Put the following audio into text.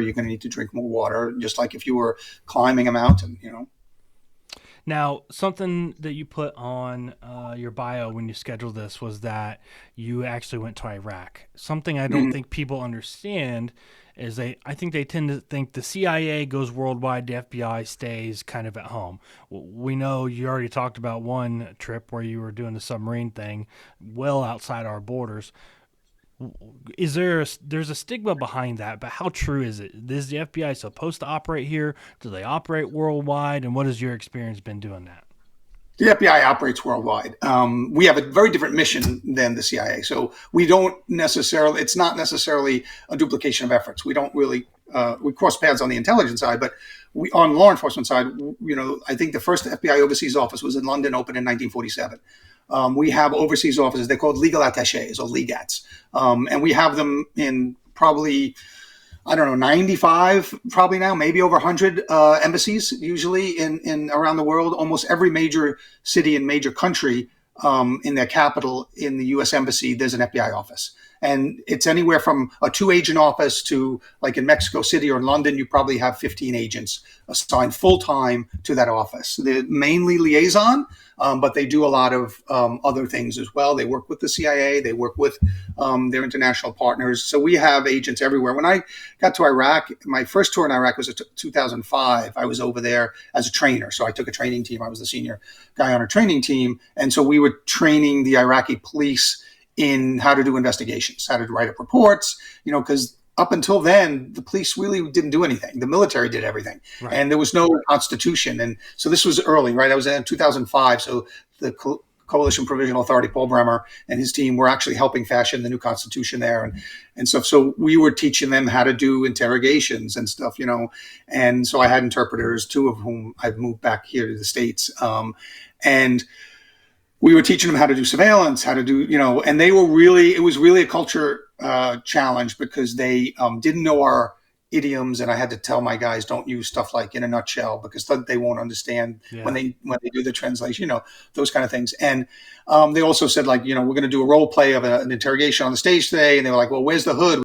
you're going to need to drink more water, just like if you were climbing a mountain, Now, something that you put on your bio when you scheduled this was that you actually went to Iraq. Something I don't Mhm. think people understand is I think they tend to think the CIA goes worldwide, the FBI stays kind of at home. We know you already talked about one trip where you were doing the submarine thing well outside our borders. There's a stigma behind that, but how true is it? Is the FBI supposed to operate here? Do they operate worldwide? And what has your experience been doing that? The FBI operates worldwide. We have a very different mission than the CIA. So we don't necessarily, it's not necessarily a duplication of efforts. We don't really, we cross paths on the intelligence side, but on law enforcement side, I think the first FBI overseas office was in London, opened in 1947. We have overseas offices, they're called legal attaches or legats. And we have them in probably, I don't know, 95 probably now, maybe over 100 embassies usually in around the world. Almost every major city and major country in their capital in the U.S. embassy, there's an FBI office. And it's anywhere from a 2-agent office to, like in Mexico City or in London, you probably have 15 agents assigned full time to that office. They're mainly liaison, but they do a lot of other things as well. They work with the CIA, they work with their international partners. So we have agents everywhere. When I got to Iraq, my first tour in Iraq was in 2005. I was over there as a trainer. So I took a training team. I was the senior guy on a training team. And so we were training the Iraqi police in how to do investigations, how to write up reports, because up until then, the police really didn't do anything. The military did everything. Right. And there was no constitution. And so this was early, right? I was in 2005. So the Coalition Provisional Authority, Paul Bremer and his team were actually helping fashion the new constitution there and stuff. So we were teaching them how to do interrogations and stuff, And so I had interpreters, 2 of whom I've moved back here to the States. And we were teaching them how to do surveillance, how to do, and it was really a culture challenge because they didn't know our idioms. And I had to tell my guys, don't use stuff like in a nutshell, because they won't understand Yeah. when they do the translation, those kind of things. And they also said, like, we're going to do a role play of an interrogation on the stage today. And they were like, well, where's the hood?